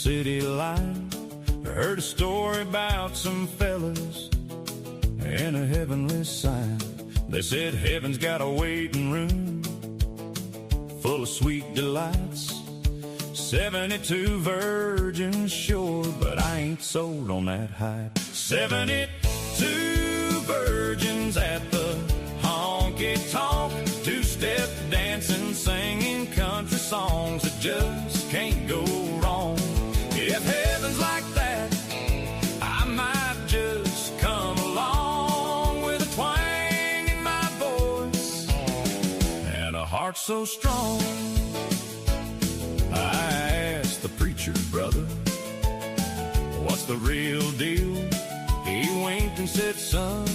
city light. I heard a story about some fellas and a heavenly sign. They said heaven's got a waiting room full of sweet delights. 72 virgins, sure, but I ain't sold on that hype. 72 virgins at the honky-tonk, two-step dancing, singing country songs that just can't go wrong. If heaven's like that, I might just come along with a twang in my voice and a heart so strong. I asked the preacher brother, what's the real deal? He winked and said, son,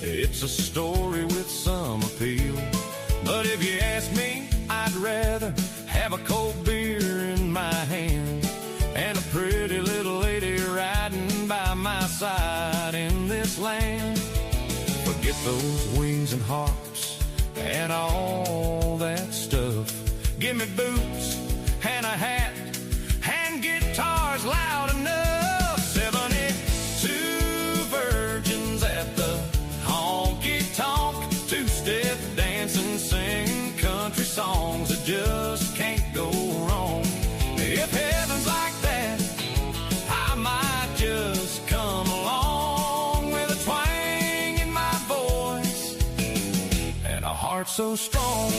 it's a story with some appeal. But if you ask me, I'd rather have a cold beer in my hand and a pretty little lady riding by my side in this land. Forget those wings and harps and all that stuff. Give me boots and a hat and guitars loud enough. 72 virgins at the honky-tonk, two-step dancing, singing country songs that just can't go wrong. If heaven's like that, I might just come along with a twang in my voice and a heart so strong.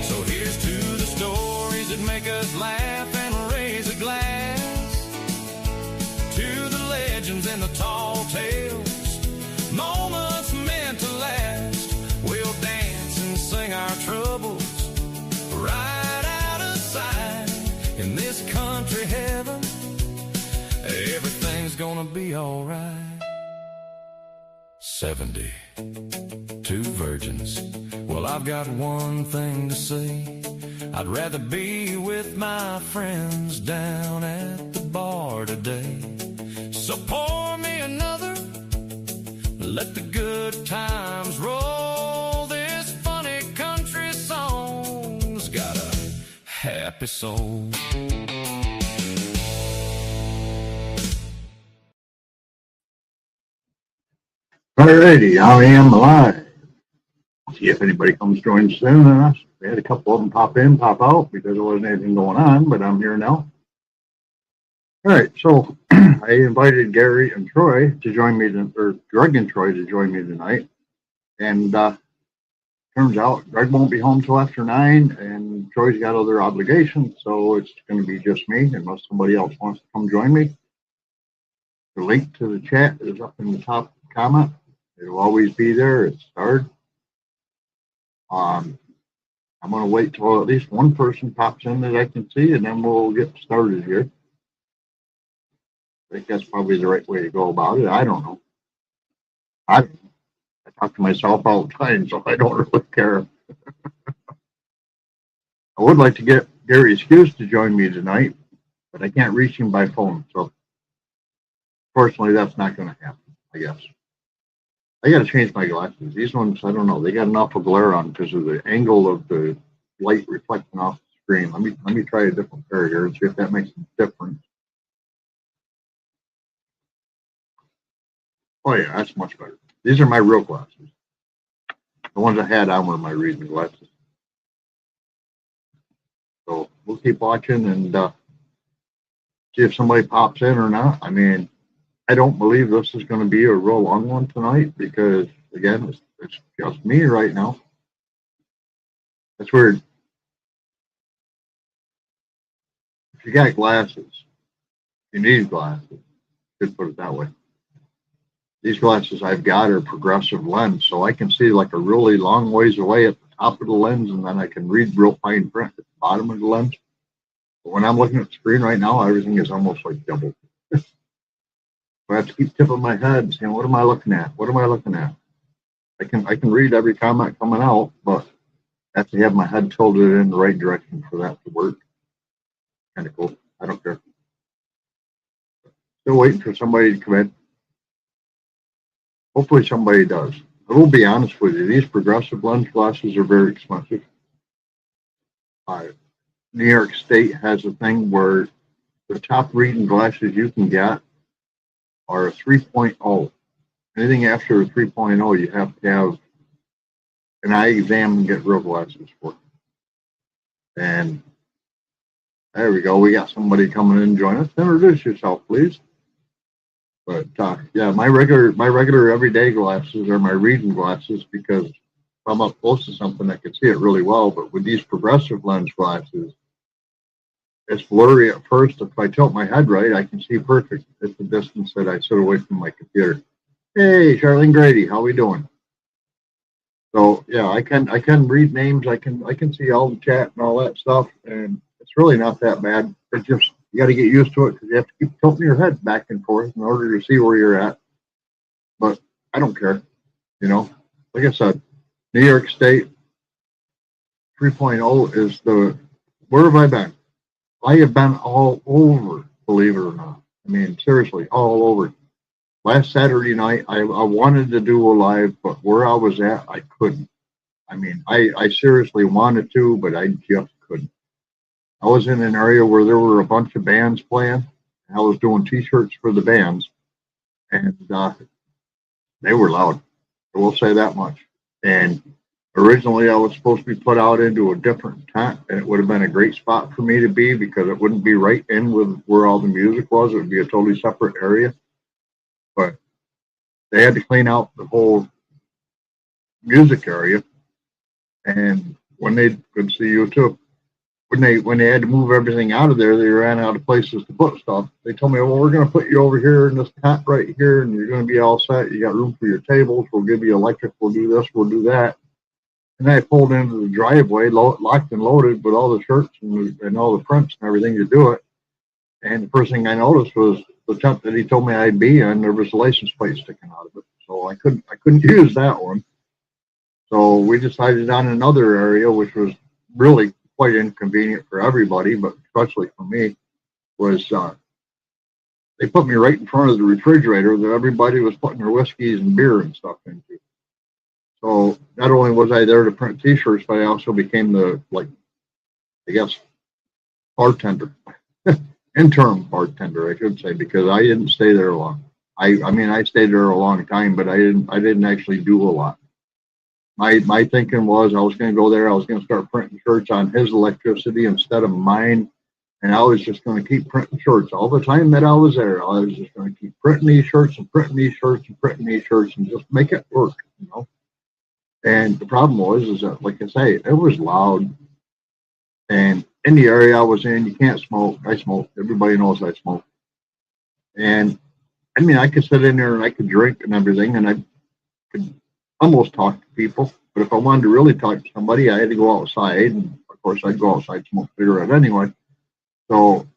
So here's to the stories that make us laugh and raise a glass, to the legends and the tall tales, moments meant to last. We'll dance and sing our troubles right out of sight. In this country heaven, everything's gonna be alright. 72 virgins. Well, I've got one thing to say. I'd rather be with my friends down at the bar today. So pour me another, let the good times roll. This funny country song's got a happy soul. Alrighty, I am live. See if anybody comes join soon on us. We had a couple of them pop in, pop out because there wasn't anything going on, but I'm here now. All right, so I invited Gary and Troy to join me, or Greg and Troy to join me tonight. And turns out Greg won't be home till after 9, and Troy's got other obligations, so it's going to be just me unless somebody else wants to come join me. The link to the chat is up in the top comment. It'll always be there. It's starred. I'm going to wait till at least one person pops in that I can see, and then we'll get started here. I think that's probably the right way to go about it. I don't know. I talk to myself all the time, so I don't really care. I would like to get Gary Hughes to join me tonight, but I can't reach him by phone, so fortunately that's not going to happen, I guess. I got to change my glasses. These ones, I don't know, they got an awful glare on because of the angle of the light reflecting off the screen. Let me try a different pair here and see if that makes a difference. Oh yeah, that's much better. These are my real glasses. The ones I had on were my reading glasses. So we'll keep watching and see if somebody pops in or not. I mean, I don't believe this is going to be a real long one tonight because, again, it's just me right now. That's weird. If you got glasses, you need glasses. Could put it that way. These glasses I've got are progressive lens, so I can see like a really long ways away at the top of the lens, and then I can read real fine print at the bottom of the lens. But when I'm looking at the screen right now, everything is almost like double. I have to keep tipping my head and saying, what am I looking at? What am I looking at? I can read every comment coming out, but I have to have my head tilted in the right direction for that to work. Kind of cool. I don't care. Still waiting for somebody to come in. Hopefully somebody does. I will be honest with you. These progressive lens glasses are very expensive. New York State has a thing where the top reading glasses you can get are a 3.0. Anything after a 3.0, you have to have an eye exam and get real glasses for. And there we go. We got somebody coming in and join us. Introduce yourself, please. But yeah, my regular everyday glasses are my reading glasses because if I'm up close to something, I can see it really well. But with these progressive lens glasses, it's blurry at first. If I tilt my head right, I can see perfect at the distance that I sit away from my computer. Hey, Charlene Grady, how we doing? So yeah, I can read names. I can see all the chat and all that stuff, and it's really not that bad. It's just you got to get used to it because you have to keep tilting your head back and forth in order to see where you're at. But I don't care, you know. Like I said, New York State 3.0 is the. Where have I been? I have been all over, believe it or not. I mean, seriously, all over. Last Saturday night, I wanted to do a live, but where I was at, I couldn't. I mean, I seriously wanted to, but I just couldn't. I was in an area where there were a bunch of bands playing, and I was doing T-shirts for the bands, and they were loud. I will say that much. And originally, I was supposed to be put out into a different tent, and it would have been a great spot for me to be because it wouldn't be right in with where all the music was. It would be a totally separate area. But they had to clean out the whole music area, and when they could see you too, when they had to move everything out of there, they ran out of places to put stuff. They told me, well, we're going to put you over here in this tent right here, and you're going to be all set. You got room for your tables. We'll give you electric. We'll do this. We'll do that. And I pulled into the driveway, locked and loaded with all the shirts and all the prints and everything to do it. And the first thing I noticed was the tent that he told me I'd be in, there was a license plate sticking out of it. So I couldn't use that one. So we decided on another area, which was really quite inconvenient for everybody, but especially for me, was they put me right in front of the refrigerator that everybody was putting their whiskeys and beer and stuff into. So not only was I there to print T-shirts, but I also became the, bartender. Interim bartender, I should say, because I didn't stay there long. I mean, I stayed there a long time, but I didn't actually do a lot. My thinking was I was going to go there. I was going to start printing shirts on his electricity instead of mine, and I was just going to keep printing shirts all the time that I was there. I was just going to keep printing these shirts and printing these shirts and printing these shirts and just make it work, you know. And the problem is that, like I say, it was loud, and in the area I was in, you can't smoke. I smoke. Everybody knows I smoke. And I mean, I could sit in there and I could drink and everything, and I could almost talk to people. But if I wanted to really talk to somebody, I had to go outside. And of course, I'd go outside, smoke a cigarette anyway. So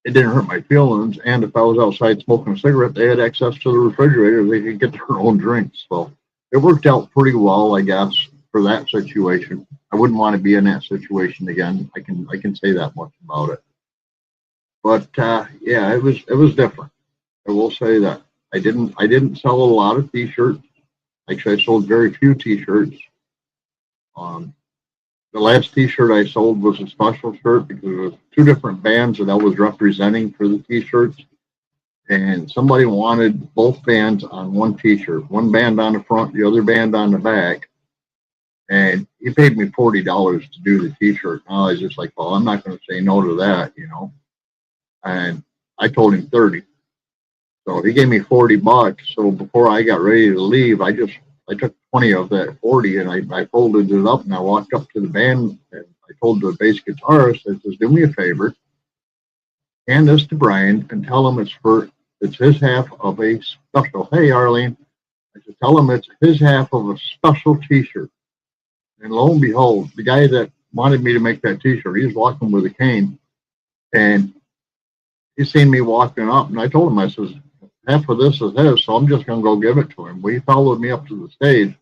it didn't hurt my feelings. And if I was outside smoking a cigarette, they had access to the refrigerator. They could get their own drinks. So it worked out pretty well, I guess, for that situation. I wouldn't want to be in that situation again. I can say that much about it. But yeah, it was different. I will say that I didn't sell a lot of T-shirts. Actually, I sold very few T-shirts. The last T-shirt I sold was a special shirt because it was two different bands that I was representing for the T-shirts. And somebody wanted both bands on one T-shirt, one band on the front, the other band on the back. And he paid me $40 to do the T-shirt. And I was just like, well, I'm not going to say no to that, you know. And I told him 30. So he gave me $40. So before I got ready to leave, I took 20 of that 40 and I folded it up and I walked up to the band and I told the bass guitarist, I says, do me a favor, hand this to Brian and tell him it's his half of a special. Hey, Arlene, I said, tell him it's his half of a special T-shirt. And lo and behold, the guy that wanted me to make that T-shirt, he was walking with a cane and he seen me walking up and I told him, I says, half of this is his, so I'm just going to go give it to him. Well, he followed me up to the stage,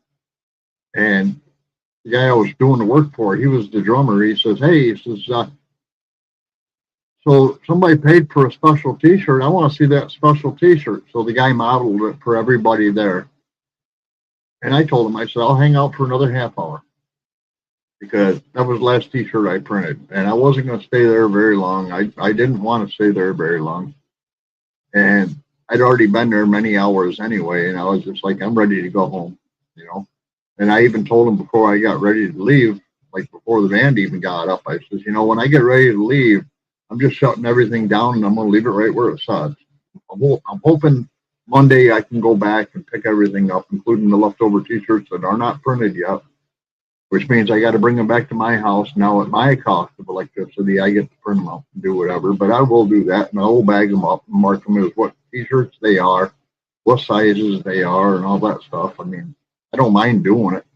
and the guy I was doing the work for, he was the drummer. He says, hey, so somebody paid for a special T-shirt. I want to see that special T-shirt. So the guy modeled it for everybody there. And I told him, I said, I'll hang out for another half hour. because that was the last t-shirt I printed, and I wasn't going to stay there very long. I didn't want to stay there very long, and I'd already been there many hours anyway, and I was just like, I'm ready to go home, you know. And I even told him before I got ready to leave, like before the band even got up, I says, you know, when I get ready to leave, I'm just shutting everything down and I'm going to leave it right where it says. I'm hoping Monday I can go back and pick everything up, including the leftover t-shirts that are not printed yet, which means I got to bring them back to my house now at my cost of electricity. I get to print them out and do whatever, but I will do that, and I will bag them up and mark them as what t-shirts they are, what sizes they are, and all that stuff. I mean, I don't mind doing it.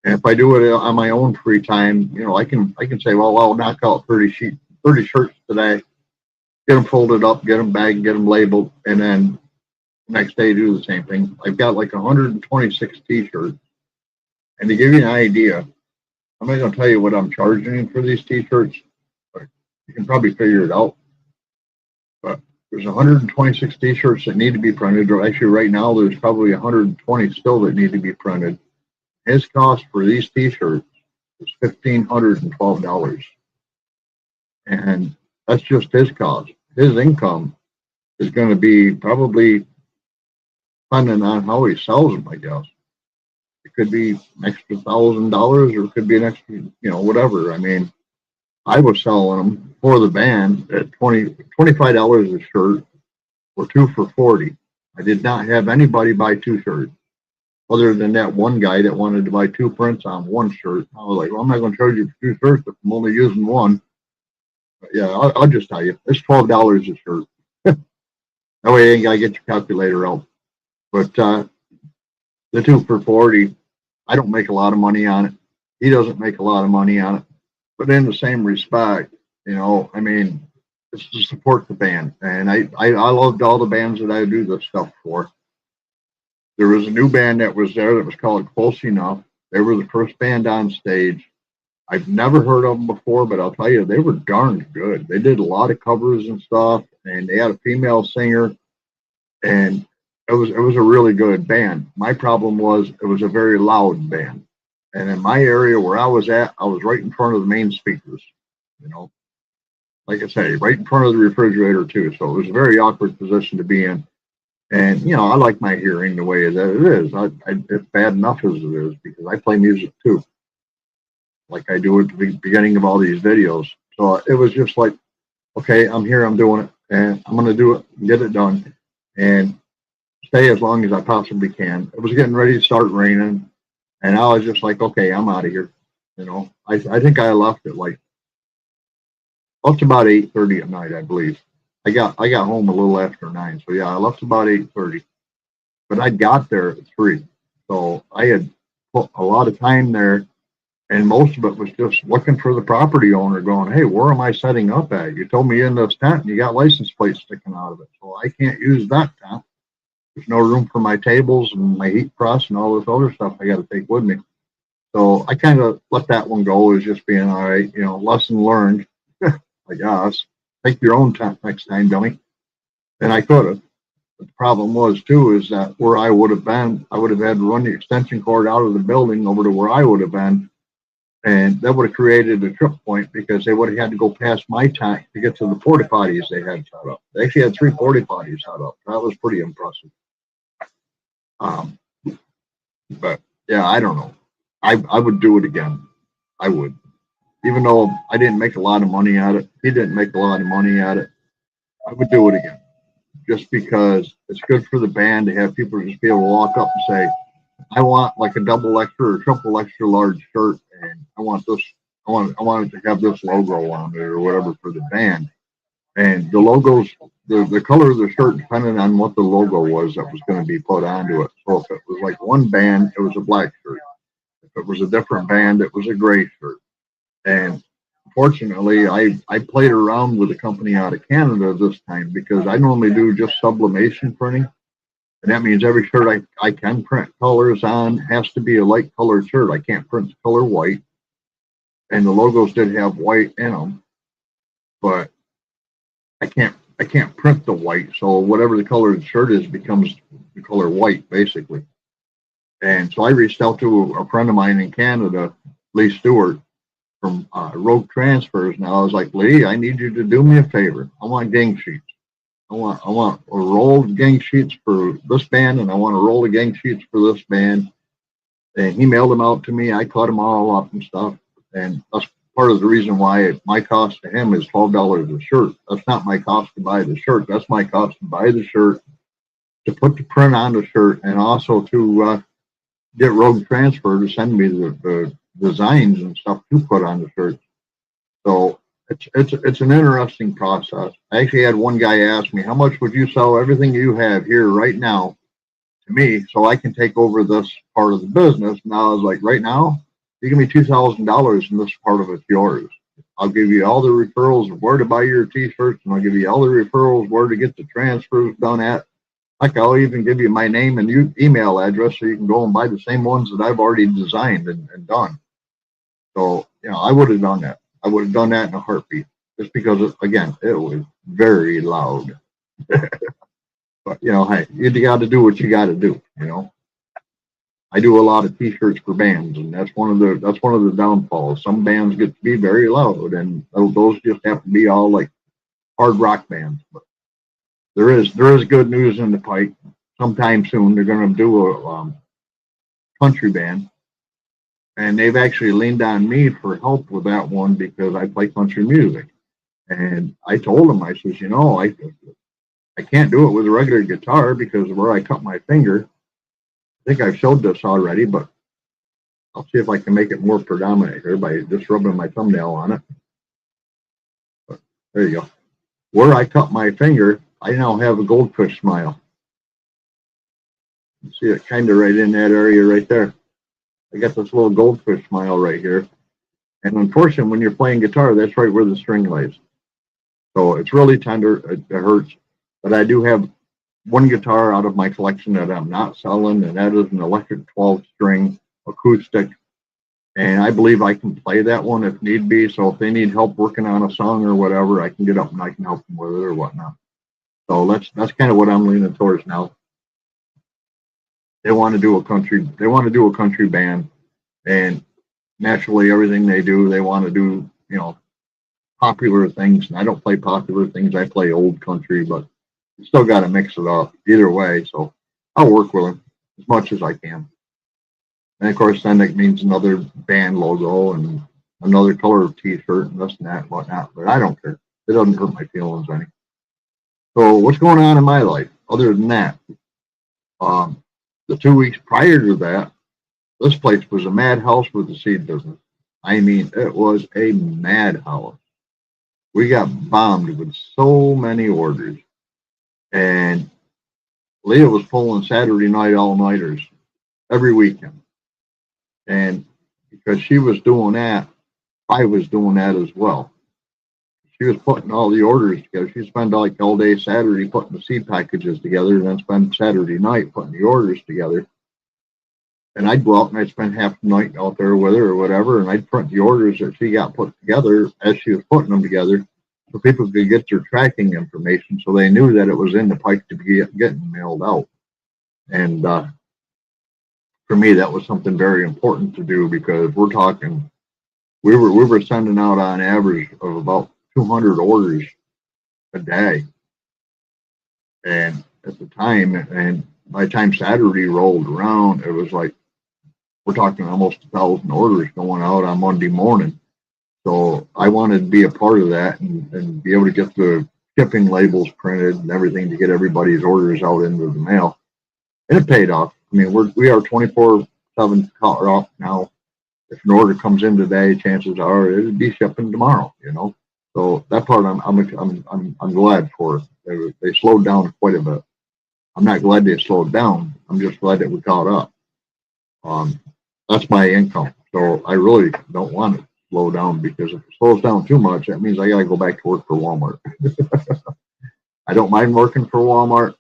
And if I do it on my own free time, you know, I can say, well, I'll knock out 30 shirts today, get them folded up, get them bagged, get them labeled, and then the next day do the same thing. I've got like 126 t-shirts. And to give you an idea, I'm not going to tell you what I'm charging for these t-shirts, but you can probably figure it out. But there's 126 t-shirts that need to be printed. Or actually, right now, there's probably 120 still that need to be printed. His cost for these t-shirts is $1,512. And that's just his cost. His income is going to be probably depending on how he sells them, I guess. It could be an extra $1,000 or it could be an extra, you know, whatever. I mean, I was selling them for the band at $25 a shirt or 2 for $40. I did not have anybody buy 2 shirts other than that one guy that wanted to buy 2 prints on 1 shirt. I was like, well, I'm not going to charge you for 2 shirts if I'm only using 1. But yeah, I'll just tell you, it's $12 a shirt. That way you ain't got to get your calculator out. But the 2 for $40, I don't make a lot of money on it. He doesn't make a lot of money on it. But in the same respect, you know, I mean, it's to support the band. And I loved all the bands that I do this stuff for. There was a new band that was there that was called Close Enough. They were the first band on stage. I've never heard of them before, but I'll tell you, they were darn good. They did a lot of covers and stuff, and they had a female singer, and it was a really good band. My problem was it was a very loud band. And in my area where I was at, I was right in front of the main speakers, you know, like I say, right in front of the refrigerator too. So it was a very awkward position to be in. And, you know, I like my hearing the way that it is. It's bad enough as it is because I play music too, like I do at the beginning of all these videos. So it was just like, okay, I'm here, I'm doing it, and I'm going to do it, get it done, and stay as long as I possibly can. It was getting ready to start raining, and I was just like, okay, I'm out of here. You know, I think I left at like up to about 8:30 at night, I believe. I got home a little after 9, so yeah, I left about 8:30. But I got there at 3, so I had put a lot of time there, and most of it was just looking for the property owner, going, "Hey, where am I setting up at? You told me in this tent, and you got license plates sticking out of it, so I can't use that tent. There's no room for my tables and my heat press and all this other stuff I got to take with me." So I kind of let that one go as just being all right, you know, lesson learned, I guess. Take your own tent next time, dummy. And I could have. But the problem was, too, is that where I would have been, I would have had to run the extension cord out of the building over to where I would have been. And that would have created a trip point because they would have had to go past my tent to get to the porta potties they had set up. They actually had 3 porta potties set up. That was pretty impressive. But yeah, I don't know. I would do it again. I would. Even though I didn't make a lot of money at it, he didn't make a lot of money at it, I would do it again. Just because it's good for the band to have people just be able to walk up and say, I want like a double extra or triple extra large shirt, and I want this, I want it to have this logo on it or whatever for the band. And the logos, the color of the shirt depended on what the logo was that was going to be put onto it. So if it was like one band, it was a black shirt. If it was a different band, it was a gray shirt. And fortunately, I played around with a company out of Canada this time because I normally do just sublimation printing. And that means every shirt I can print colors on has to be a light colored shirt. I can't print the color white. And the logos did have white in them, but I can't print the white. So whatever the color of the shirt is becomes the color white, basically. And so I reached out to a friend of mine in Canada Lee Stewart from Rogue Transfers. Now I was like, Lee, I need you to do me a favor. I want gang sheets. I want a roll of gang sheets for this band, and I want a roll of gang sheets for this band. And he mailed them out to me. I cut them all up and stuff. And that's part of the reason why my cost to him is $12 a shirt. That's not my cost to buy the shirt. That's my cost to buy the shirt, to put the print on the shirt, and also to get Rogue Transfer to send me the designs and stuff to put on the shirt. So it's an interesting process. I actually had one guy ask me, how much would you sell everything you have here right now to me so I can take over this part of the business? And I was like, right now, you give me $2,000 and this part of it's yours. I'll give you all the referrals of where to buy your t-shirts, and I'll give you all the referrals where to get the transfers done at. Like, I'll even give you my name and email address so you can go and buy the same ones that I've already designed and done. So, I would have done that. I would have done that in a heartbeat, just because, again, it was very loud. But, hey, you got to do what you got to do, I do a lot of t-shirts for bands, and that's one of the downfalls. Some bands get to be very loud, and those just have to be all like hard rock bands. But there is good news in the pipe. Sometime soon, they're going to do a country band, and they've actually leaned on me for help with that one because I play country music. And I told them, I says, I can't do it with a regular guitar because of where I cut my finger. I think I've showed this already, but I'll see if I can make it more predominant here by just rubbing my thumbnail on it. But there you go. Where I cut my finger, I now have a goldfish smile. You see it kind of right in that area right there. I got this little goldfish smile right here. And unfortunately, when you're playing guitar, that's right where the string lays. So it's really tender. It hurts. But I do have one guitar out of my collection that I'm not selling, and that is an electric 12-string acoustic. And I believe I can play that one if need be. So if they need help working on a song or whatever, I can get up and I can help them with it or whatnot. So that's kind of what I'm leaning towards now. They want to do a country band, and naturally everything they do, they want to do, popular things. And I don't play popular things. I play old country, but you still got to mix it up either way. So I'll work with them as much as I can. And of course, then it means another band logo and another color of t-shirt and this and that and whatnot. But I don't care. It doesn't hurt my feelings any. So what's going on in my life other than that? The 2 weeks prior to that, this place was a madhouse with the seed business. I mean, it was a madhouse. We got bombed with so many orders. And Leah was pulling Saturday night all-nighters every weekend. And because she was doing that, I was doing that as well. She was putting all the orders together. She'd spend like all day Saturday putting the seed packages together, and then spend Saturday night putting the orders together. And I'd go out and I'd spend half the night out there with her or whatever, and I'd print the orders that she got put together as she was putting them together, so people could get their tracking information, so they knew that it was in the pipe to be getting mailed out. And for me, that was something very important to do, because we're talking, we were sending out on average of about 200 orders a day. And at the time, and by the time Saturday rolled around, it was like, we're talking almost 1,000 orders going out on Monday morning. So I wanted to be a part of that and be able to get the shipping labels printed and everything to get everybody's orders out into the mail. And it paid off. I mean, we are 24/7 cut off now. If an order comes in today, chances are it'll be shipping tomorrow, So that part I'm glad for. They slowed down quite a bit. I'm not glad they slowed down. I'm just glad that we caught up. That's my income. So I really don't want it to slow down, because if it slows down too much, that means I got to go back to work for Walmart. I don't mind working for Walmart.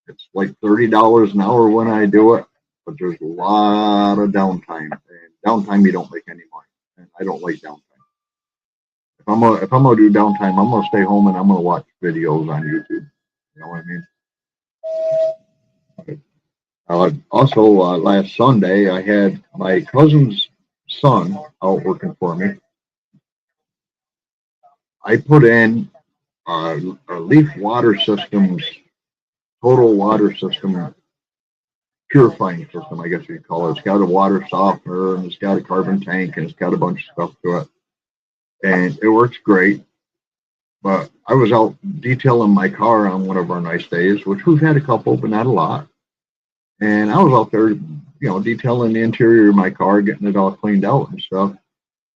It's like $30 an hour when I do it, but there's a lot of downtime. And downtime, you don't make any money. And I don't like downtime. If I'm gonna do downtime, I'm gonna stay home and I'm gonna watch videos on YouTube. You know what I mean? Also, last Sunday, I had my cousin's son out working for me, I put in a leaf water systems, total water system, purifying system, I guess you'd call it. It's got a water softener and it's got a carbon tank and it's got a bunch of stuff to it. And it works great. But I was out detailing my car on one of our nice days, which we've had a couple, but not a lot. And I was out there, detailing the interior of my car, getting it all cleaned out and stuff.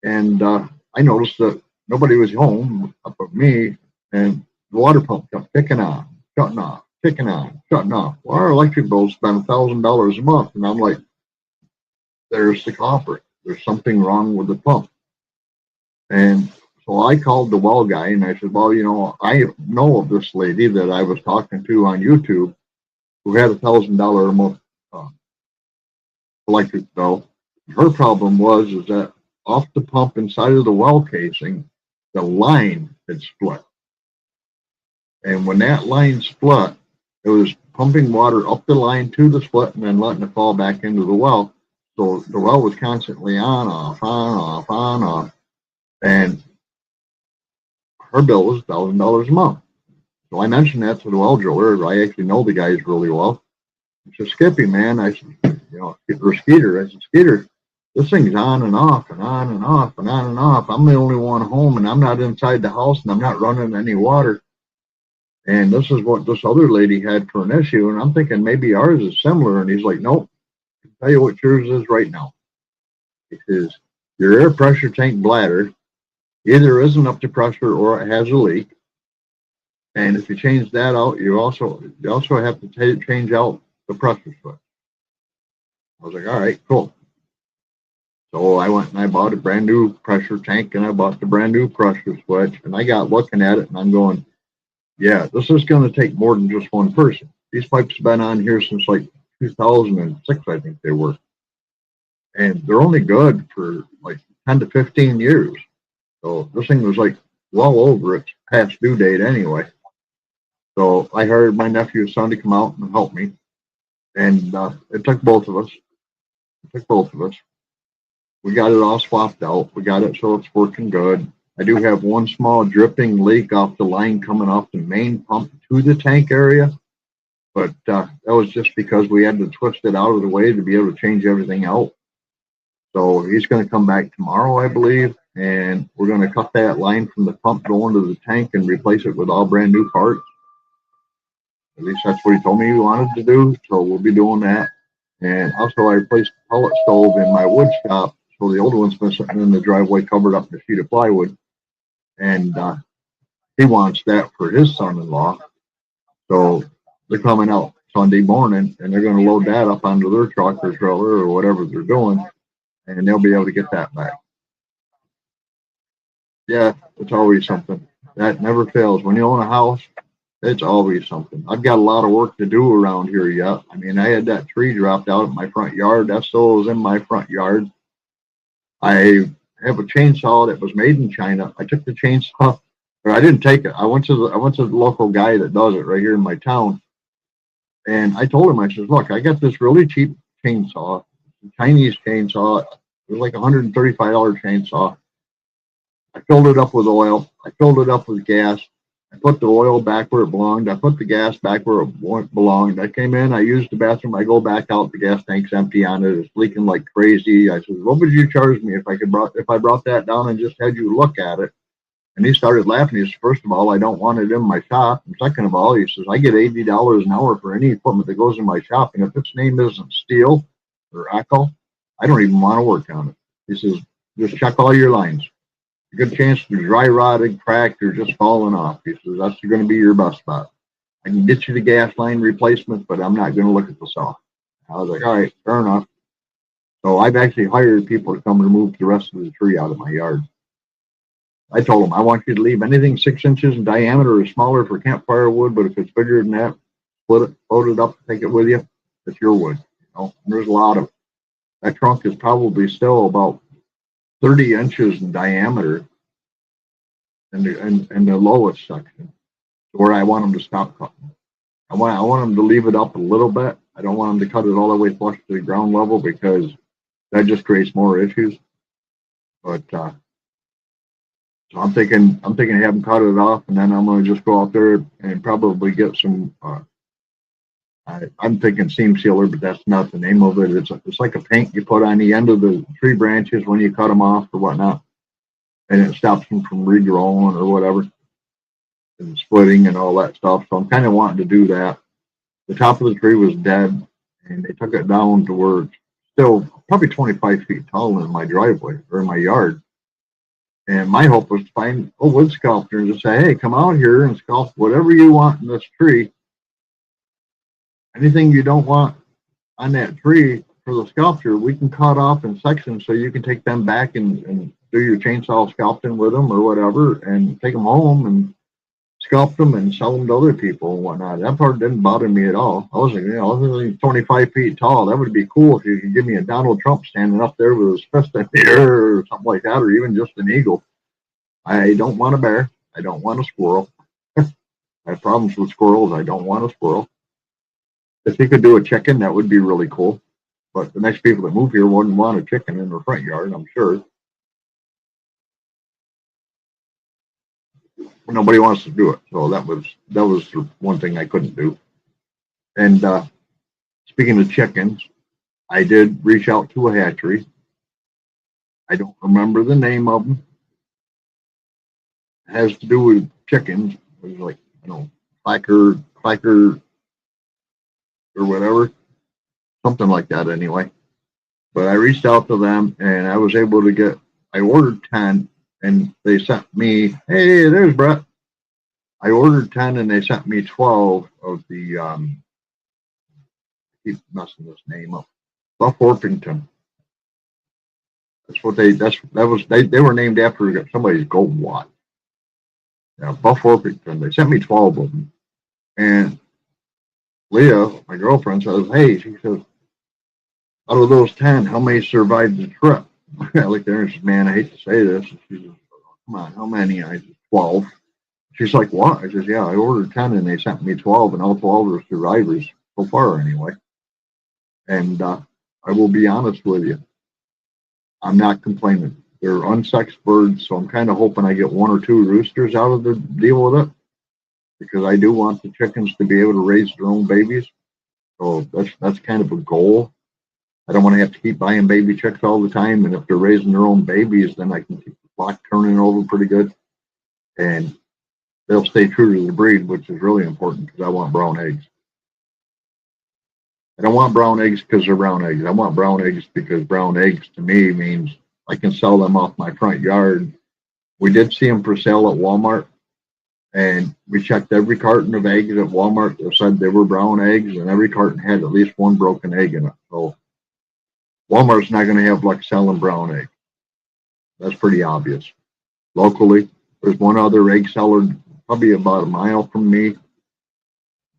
And I noticed that nobody was home but me, and the water pump kept ticking on, shutting off, ticking on, shutting off. Well, our electric bill's been $1,000 a month, and I'm like, there's the culprit. There's something wrong with the pump. And so I called the well guy, and I said, well, I know of this lady that I was talking to on YouTube who had $1,000 a month electric bill. Her problem was that off the pump inside of the well casing, the line had split. And when that line split, it was pumping water up the line to the split and then letting it fall back into the well. So the well was constantly on, off, on, off, on, off. And her bill was $1,000 a month. So I mentioned that to the well driller. I actually know the guys really well. I said, Skippy, man, I said, or Skeeter, I said, Skeeter, this thing's on and off and on and off and on and off. I'm the only one home and I'm not inside the house and I'm not running any water. And this is what this other lady had for an issue. And I'm thinking maybe ours is similar. And he's like, nope, I'll tell you what yours is right now. He says, your air pressure tank bladder either isn't up to pressure or it has a leak. And if you change that out, you also have to change out the pressure switch. I was like, all right, cool. So I went and I bought a brand new pressure tank and I bought the brand new pressure switch. And I got looking at it and I'm going, yeah, this is going to take more than just one person. These pipes have been on here since like 2006, I think they were. And they're only good for like 10 to 15 years. So this thing was like well over its past due date anyway. So I hired my nephew's son to come out and help me. And it took both of us. We got it all swapped out. We got it so it's working good. I do have one small dripping leak off the line coming off the main pump to the tank area. But that was just because we had to twist it out of the way to be able to change everything out. So he's going to come back tomorrow, I believe. And we're going to cut that line from the pump going to the tank and replace it with all brand new parts. At least that's what he told me he wanted to do. So we'll be doing that. And also I replaced the pellet stove in my wood shop. So the old one's been sitting in the driveway covered up in a sheet of plywood. And he wants that for his son-in-law. So they're coming out Sunday morning and they're going to load that up onto their truck or trailer or whatever they're doing. And they'll be able to get that back. Yeah, it's always something. That never fails. When you own a house, it's always something. I've got a lot of work to do around here yet. I mean, I had that tree dropped out of my front yard. That still is in my front yard. I have a chainsaw that was made in China. I took the chainsaw, or I didn't take it. I went to the local guy that does it right here in my town. And I told him, I said, look, I got this really cheap chainsaw, Chinese chainsaw. It was like a $135 chainsaw. I filled it up with oil. I filled it up with gas. I put the oil back where it belonged. I put the gas back where it belonged. I came in. I used the bathroom. I go back out. The gas tank's empty on it. It's leaking like crazy. I said, what would you charge me if I brought that down and just had you look at it? And he started laughing. He said, first of all, I don't want it in my shop. And second of all, he says, I get $80 an hour for any equipment that goes in my shop. And if its name isn't steel or Echo, I don't even want to work on it. He says, just check all your lines. A good chance they're dry rotted, cracked, or just falling off. He says, that's going to be your best bet. I can get you the gas line replacement, but I'm not going to look at the saw. I was like, all right, fair enough. So I've actually hired people to come remove the rest of the tree out of my yard. I told them, I want you to leave anything 6 inches in diameter or smaller for campfire wood, but if it's bigger than that, split it, load it up, take it with you. It's your wood. And there's a lot of it. That trunk is probably still about 30 inches in diameter in the lowest section, where I want them to stop cutting. I want them to leave it up a little bit. I don't want them to cut it all the way flush to the ground level because that just creates more issues. But so I'm thinking of having cut it off, and then I'm going to just go out there and probably get some. I'm thinking seam sealer, but that's not the name of it. It's like a paint you put on the end of the tree branches when you cut them off or whatnot, and it stops them from regrowing or whatever, and splitting and all that stuff. So I'm kind of wanting to do that. The top of the tree was dead, and they took it down to where it's still probably 25 feet tall in my driveway or in my yard. And my hope was to find a wood sculptor and just say, hey, come out here and sculpt whatever you want in this tree. Anything you don't want on that tree for the sculpture, we can cut off in sections so you can take them back and do your chainsaw sculpting with them or whatever, and take them home and sculpt them and sell them to other people and whatnot. That part didn't bother me at all. I was like, 25 feet tall. That would be cool if you could give me a Donald Trump standing up there with his fist in the air or something like that, or even just an eagle. I don't want a bear. I don't want a squirrel. I have problems with squirrels. I don't want a squirrel. If you could do a chicken, that would be really cool. But the next people that move here wouldn't want a chicken in their front yard, I'm sure. Nobody wants to do it. So that was the one thing I couldn't do. And speaking of chickens, I did reach out to a hatchery. I don't remember the name of them. It has to do with chickens. It was like, clacker, or whatever. Something like that anyway. But I reached out to them, and I was able to I ordered 10, and they sent me, hey, there's Brett. I ordered 10, and they sent me 12 of the, I keep messing this name up, Buff Orpington. That's what they were named after somebody's gold watch. Yeah, Buff Orpington. They sent me 12 of them. And Leah, my girlfriend, says, hey, she says, out of those 10, how many survived the trip? I looked there and said, man, I hate to say this. And she says, come on, how many? I said, 12. She's like, what? I said, yeah, I ordered 10 and they sent me 12, and all 12 are survivors so far anyway. And I will be honest with you, I'm not complaining. They're unsexed birds, so I'm kind of hoping I get 1 or 2 roosters out of the deal with it, because I do want the chickens to be able to raise their own babies. So that's kind of a goal. I don't want to have to keep buying baby chicks all the time, and if they're raising their own babies, then I can keep the flock turning over pretty good, and they'll stay true to the breed, which is really important because I want brown eggs. I don't want brown eggs because they're brown eggs. I want brown eggs because brown eggs to me means I can sell them off my front yard. We did see them for sale at Walmart, and we checked every carton of eggs at Walmart that said they were brown eggs, and every carton had at least 1 broken egg in it. So Walmart's not going to have luck selling brown eggs. That's pretty obvious. Locally, there's one other egg seller probably about a mile from me,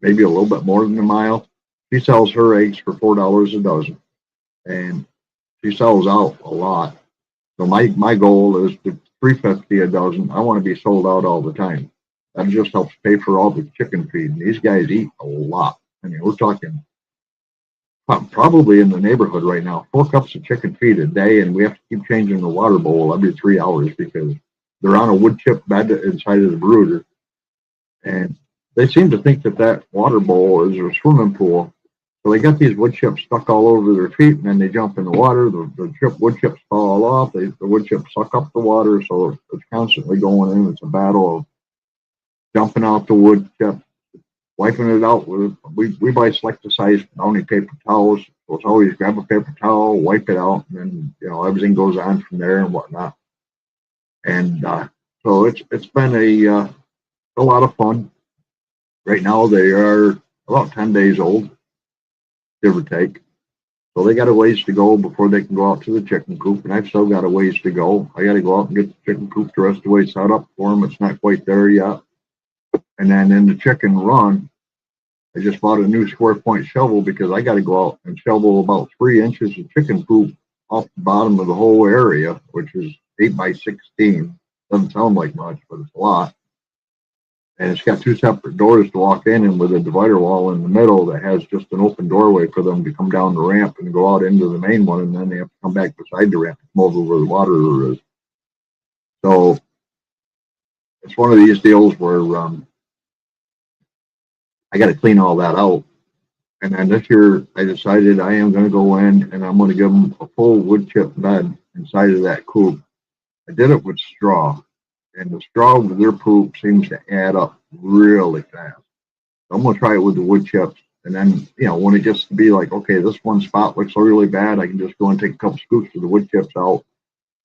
maybe a little bit more than a mile. She sells her eggs for $4 a dozen, and she sells out a lot. So my goal is to $3.50 a dozen. I want to be sold out all the time. That just helps pay for all the chicken feed. And these guys eat a lot. I mean, we're talking probably in the neighborhood right now, 4 cups of chicken feed a day, and we have to keep changing the water bowl every 3 hours because they're on a wood chip bed inside of the brooder. And they seem to think that water bowl is a swimming pool. So they got these wood chips stuck all over their feet, and then they jump in the water. The wood chips fall off. The wood chips suck up the water, so it's constantly going in. It's a battle of jumping out the wood chip, wiping it out with. We buy select-size Bounty paper towels, so it's always grab a paper towel, wipe it out, and then everything goes on from there and whatnot. And so it's been a lot of fun. Right now they are about 10 days old, give or take. So they got a ways to go before they can go out to the chicken coop, and I've still got a ways to go. I got to go out and get the chicken coop the rest of the way set up for them. It's not quite there yet. And then in the chicken run, I just bought a new square point shovel because I got to go out and shovel about 3 inches of chicken coop off the bottom of the whole area, which is 8 by 16. Doesn't sound like much, but it's a lot. And it's got 2 separate doors to walk in, and with a divider wall in the middle that has just an open doorway for them to come down the ramp and go out into the main one, and then they have to come back beside the ramp to come over where the water is. So it's one of these deals where I got to clean all that out. And then this year I decided I am going to go in and I'm going to give them a full wood chip bed inside of that coop. I did it with straw, and the straw with their poop seems to add up really fast. So I'm going to try it with the wood chips. And then, when it gets to be like, okay, this one spot looks really bad, I can just go and take a couple scoops of the wood chips out,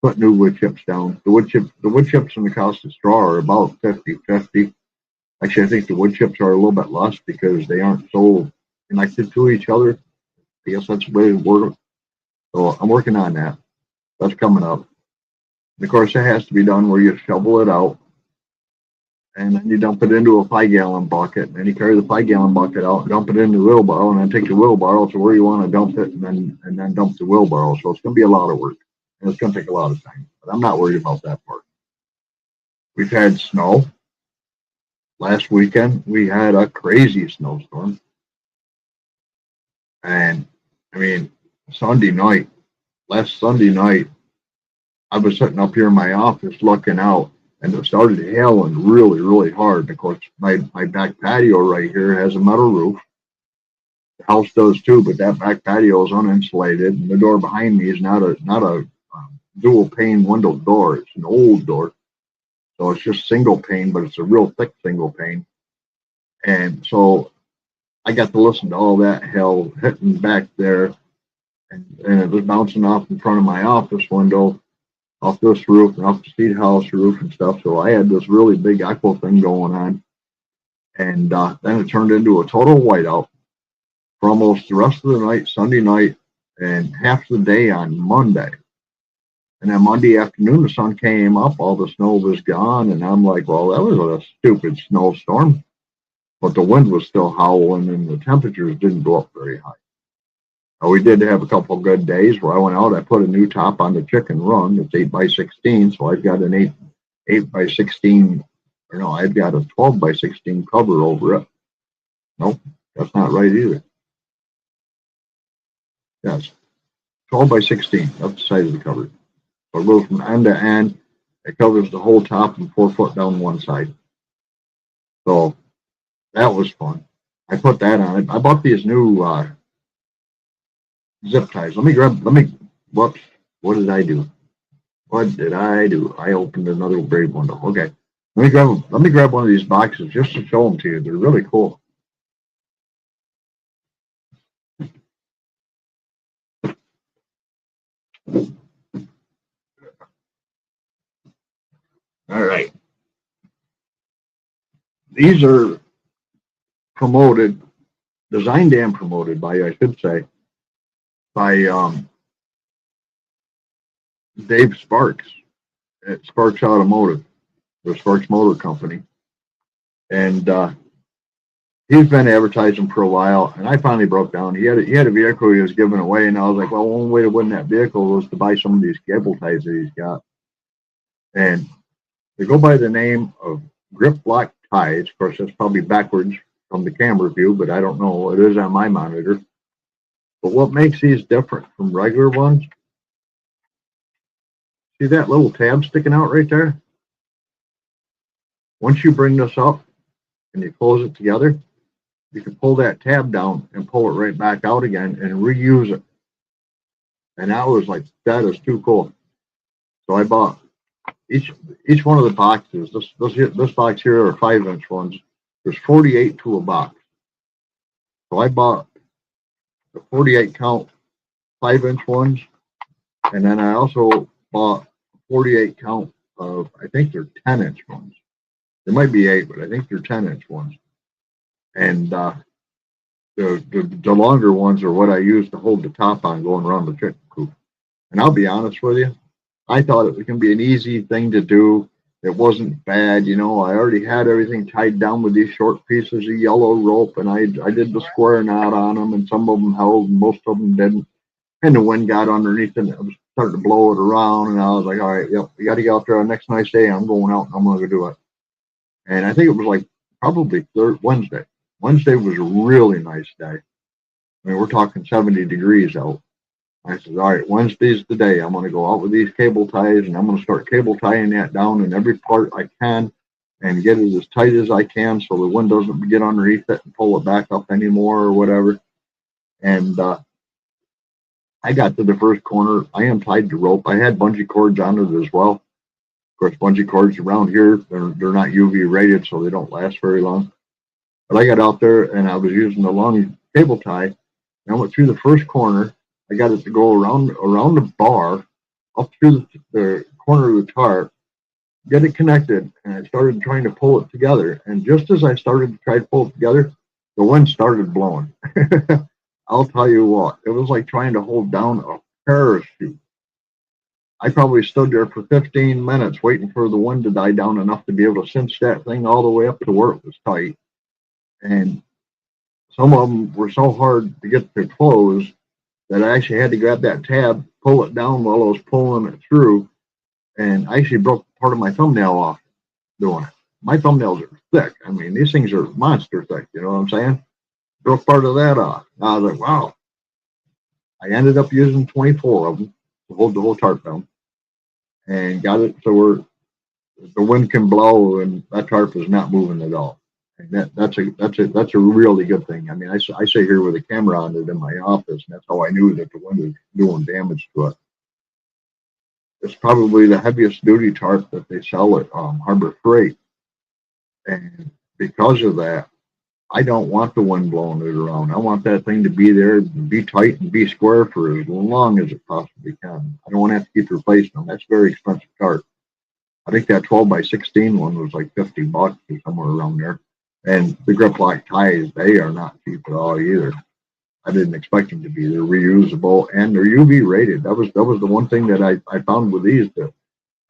put new wood chips down. The wood chips and the cost of straw are about 50-50. Actually, I think the wood chips are a little bit less because they aren't so connected to each other. I guess that's the way it works. So I'm working on that. That's coming up. And of course, it has to be done where you shovel it out, and then you dump it into a 5-gallon bucket, and then you carry the 5-gallon bucket out, dump it in the wheelbarrow, and then take the wheelbarrow to where you want to dump it, and then dump the wheelbarrow. So it's going to be a lot of work, and it's going to take a lot of time. But I'm not worried about that part. We've had snow. Last weekend, we had a crazy snowstorm. And, I mean, last Sunday night, I was sitting up here in my office looking out, and it started hailing really, really hard. Of course, my back patio right here has a metal roof. The house does too, but that back patio is uninsulated, and the door behind me is not a dual pane window door. It's an old door, so it's just single pane, but it's a real thick single pane. And so I got to listen to all that hail hitting back there, and it was bouncing off in front of my office window, off this roof and off the seed house roof and stuff. So I had this really big echo thing going on. And then it turned into a total whiteout for almost the rest of the night, Sunday night, and half the day on Monday. And then Monday afternoon, the sun came up, all the snow was gone. And I'm like, well, that was a stupid snowstorm. But the wind was still howling and the temperatures didn't go up very high. We did have a couple of good days where I went out, I put a new top on the chicken run. It's 8x16, so I've got an 8x16, or no, I've got a 12x16 cover over it. Nope, that's not right either. Yes, 12x16, that's the size of the cover. So it goes from end to end. It covers the whole top and 4 foot down one side. So that was fun. I put that on it. I bought these new zip ties. What did I do? I opened another brave window. Okay. Let me grab one of these boxes just to show them to you. They're really cool. All right. These are designed and promoted by, I should say, by Dave Sparks at Sparks Automotive, the Sparks Motor Company. And he's been advertising for a while, and I finally broke down. He had a vehicle he was giving away, and I was like, well, one way to win that vehicle was to buy some of these cable ties that he's got. And they go by the name of Grip Lock Ties. Of course, that's probably backwards from the camera view, but I don't know. It is on my monitor. But what makes these different from regular ones? See that little tab sticking out right there? Once you bring this up and you close it together, you can pull that tab down and pull it right back out again and reuse it. And I was like, that is too cool. So I bought each one of the boxes. This box here are 5-inch ones. There's 48 to a box. So I bought the 48 count 5-inch ones, and then I also bought 48 count of, I think they're 10-inch ones. There might be 8, but I think they're 10-inch ones. And the longer ones are what I use to hold the top on going around the chicken coop. And I'll be honest with you, I thought it was going to be an easy thing to do. It wasn't bad, I already had everything tied down with these short pieces of yellow rope, and I did the square knot on them, and some of them held, and most of them didn't. And the wind got underneath, and it was starting to blow it around, and I was like, all right, yep, we got to get out there on the next nice day. I'm going out, and I'm going to do it. And I think it was like probably Wednesday. Wednesday was a really nice day. I mean, we're talking 70 degrees out. I said, all right, Wednesday's the day. I'm going to go out with these cable ties and I'm going to start cable tying that down in every part I can and get it as tight as I can so the wind doesn't get underneath it and pull it back up anymore or whatever. And I got to the first corner. I untied the rope. I had bungee cords on it as well. Of course, bungee cords around here, they're not UV rated, so they don't last very long. But I got out there and I was using the long cable tie. And I went through the first corner. I got it to go around the bar, up through the corner of the tarp, get it connected, and I started trying to pull it together. And just as I started to try to pull it together, the wind started blowing. I'll tell you what, it was like trying to hold down a parachute. I probably stood there for 15 minutes waiting for the wind to die down enough to be able to cinch that thing all the way up to where it was tight. And some of them were so hard to get to close that I actually had to grab that tab, pull it down while I was pulling it through, and I actually broke part of my thumbnail off doing it. My thumbnails are thick. I mean, these things are monster thick, you know what I'm saying? Broke part of that off. I was like, wow. I ended up using 24 of them to hold the whole tarp down and got it so where the wind can blow and that tarp is not moving at all. And that's a really good thing. I mean, I sit here with a camera on it in my office, and that's how I knew that the wind was doing damage to it. It's probably the heaviest duty tarp that they sell at Harbor Freight, and because of that, I don't want the wind blowing it around. I want that thing to be there, be tight, and be square for as long as it possibly can. I don't want to have to keep replacing them. That's very expensive tarp. I think that 12 by 16 one was like $50 or somewhere around there. And the grip lock ties, they are not cheap at all either. I didn't expect them to be. They're reusable and they're UV rated. That was the one thing that I found with these that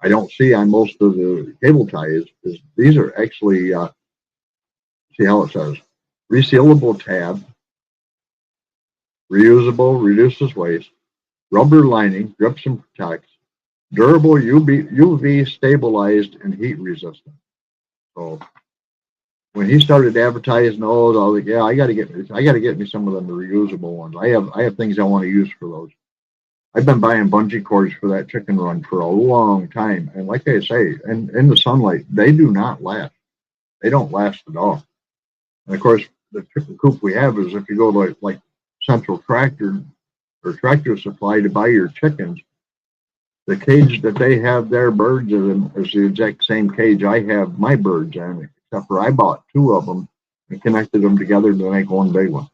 I don't see on most of the cable ties is these are actually see how it says resealable tab, reusable, reduces waste, rubber lining, grips and protects, durable, UV stabilized and heat resistant. So when he started advertising those, I was like, yeah, I got to get me some of them, the reusable ones. I have things I want to use for those. I've been buying bungee cords for that chicken run for a long time, and like I say, and in the sunlight, they do not last. They don't last at all. And of course, the chicken coop we have is if you go to like Central Tractor or Tractor Supply to buy your chickens, the cage that they have their birds in is the exact same cage I have my birds in, except for I bought two of them and connected them together to make one big one.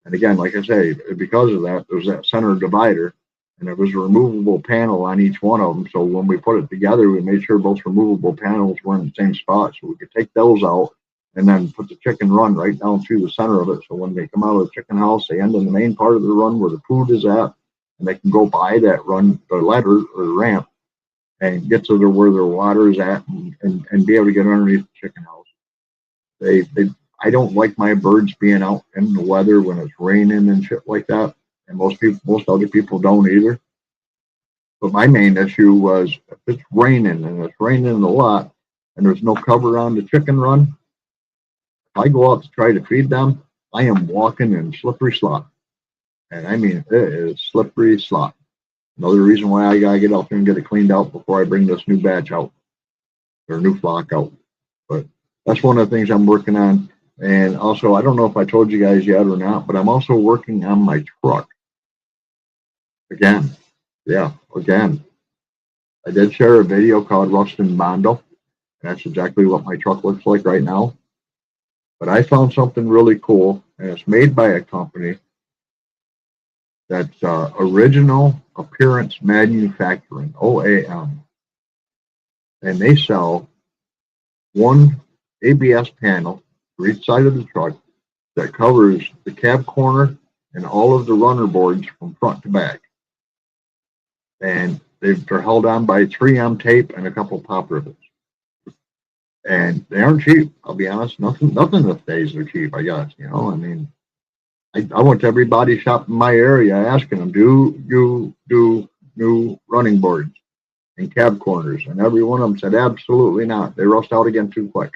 And again, like I say, because of that, there's that center divider, and there was a removable panel on each one of them. So when we put it together, we made sure both removable panels were in the same spot, so we could take those out and then put the chicken run right down through the center of it. So when they come out of the chicken house, they end in the main part of the run where the food is at, and they can go by that run, the ladder or the ramp, and get to where their water is at and be able to get underneath the chicken house. I don't like my birds being out in the weather when it's raining and shit like that. And most other people don't either. But my main issue was if it's raining and it's raining a lot and there's no cover on the chicken run, if I go out to try to feed them, I am walking in slippery slop. And I mean, it is slippery slop. Another reason why I gotta get out there and get it cleaned out before I bring this new batch out or new flock out. But that's one of the things I'm working on. And also, I don't know if I told you guys yet or not, but I'm also working on my truck. Again. I did share a video called Rustin Bondo. That's exactly what my truck looks like right now. But I found something really cool, and it's made by a company that's Original Appearance Manufacturing, OAM. And they sell one ABS panel for each side of the truck that covers the cab corner and all of the runner boards from front to back. And they're held on by 3M tape and a couple pop rivets. And they aren't cheap, I'll be honest. Nothing these days are cheap, I guess. You know, I mean, I went to every body shop in my area asking them, do you do new running boards and cab corners? And every one of them said, absolutely not. They rust out again too quick.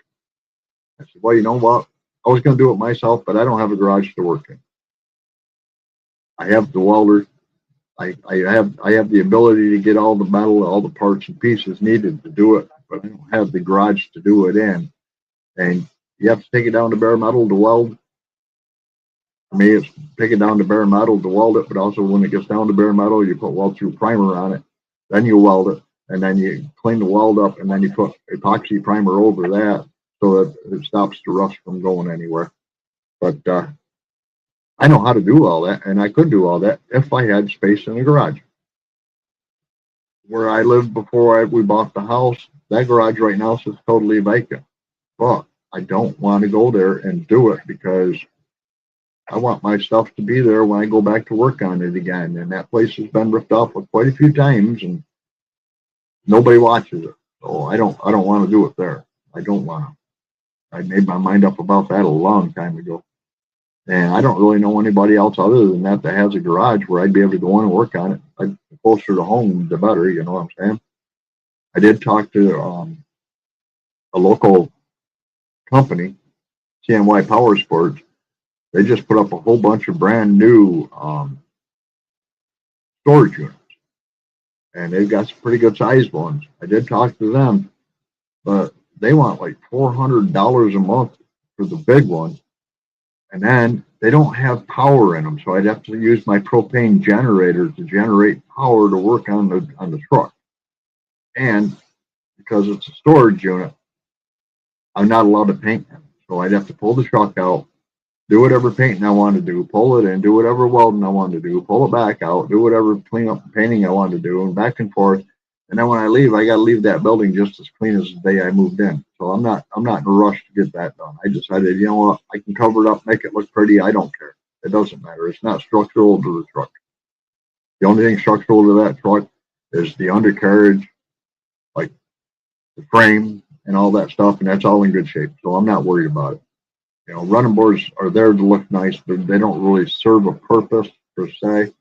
I said, well, you know what? I was going to do it myself, but I don't have a garage to work in. I have the welder. I have the ability to get all the metal, all the parts and pieces needed to do it, but I don't have the garage to do it in. And you have to take it down to bare metal to weld. For me, it's take it down to bare metal to weld it, but also when it gets down to bare metal, you put weld through primer on it, then you weld it, and then you clean the weld up, and then you put epoxy primer over that so that it stops the rust from going anywhere. But I know how to do all that, and I could do all that if I had space in the garage. Where I lived before we bought the house, that garage right now is totally vacant. But I don't want to go there and do it because I want my stuff to be there when I go back to work on it again. And that place has been ripped off quite a few times, and nobody watches it. So I don't want to do it there. I don't want to. I made my mind up about that a long time ago. And I don't really know anybody else other than that has a garage where I'd be able to go in and work on it. The closer to home, the better, you know what I'm saying? I did talk to a local company, CNY Power Sports. They just put up a whole bunch of brand new storage units. And they've got some pretty good sized ones. I did talk to them, but they want like $400 a month for the big one. And then they don't have power in them, so I'd have to use my propane generator to generate power to work on the truck. And because it's a storage unit, I'm not allowed to paint them. So I'd have to pull the truck out, do whatever painting I want to do, pull it in, do whatever welding I want to do, pull it back out, do whatever clean up painting I want to do, and back and forth. And then when I leave, I got to leave that building just as clean as the day I moved in. So I'm not in a rush to get that done. I decided, you know what, I can cover it up, make it look pretty. I don't care. It doesn't matter. It's not structural to the truck. The only thing structural to that truck is the undercarriage, like the frame and all that stuff, and that's all in good shape. So I'm not worried about it. You know, running boards are there to look nice, but they don't really serve a purpose per se.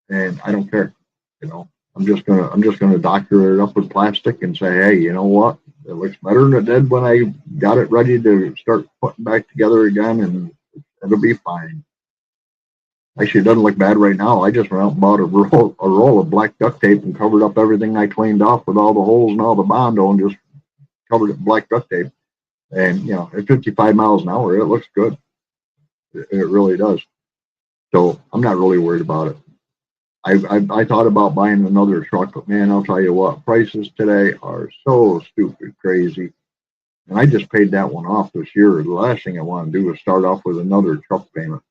And I don't care. You know, I'm just gonna doctor it up with plastic and say, hey, you know what? It looks better than it did when I got it ready to start putting back together again, and it'll be fine. Actually, it doesn't look bad right now. I just went out and bought a roll of black duct tape and covered up everything I cleaned off with all the holes and all the Bondo and just covered it in black duct tape. And, you know, at 55 miles an hour, it looks good. It really does. So I'm not really worried about it. I thought about buying another truck, but man, I'll tell you what, prices today are so stupid crazy. And I just paid that one off this year. The last thing I want to do is start off with another truck payment.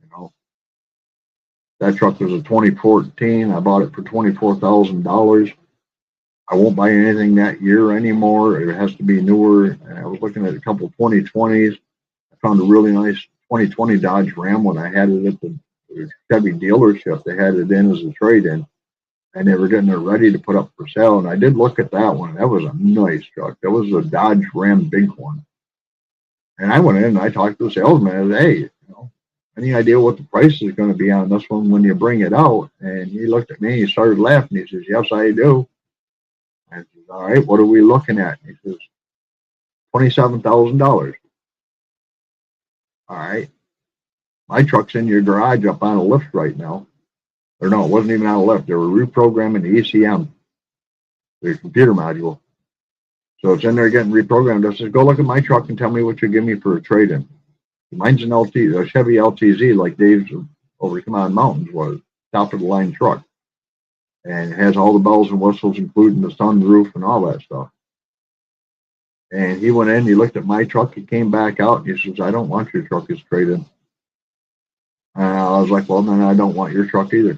You know, that truck was a 2014. I bought it for $24,000. I won't buy anything that year anymore. It has to be newer. And I was looking at a couple of 2020s. I found a really nice 2020 Dodge Ram when I had it at the Chevy dealership. They had it in as a trade-in, and they were getting it ready to put up for sale. And I did look at that one. That was a nice truck. That was a Dodge Ram big one. And I went in and I talked to the salesman. I said, hey, you know, any idea what the price is going to be on this one when you bring it out? And he looked at me. He started laughing. He says, yes, I do. I said, all right, what are we looking at? He says, $27,000. All right. My truck's in your garage up on a lift right now. Or no, it wasn't even on a lift. They were reprogramming the ECM, the computer module. So it's in there getting reprogrammed. I said, go look at my truck and tell me what you give me for a trade-in. Mine's an a Chevy LTZ like Dave's over Come On Mountains was, top of the line truck. And it has all the bells and whistles, including the sunroof and all that stuff. And he went in, he looked at my truck, he came back out, and he says, I don't want your truck as trade-in. And I was like, well, then I don't want your truck either.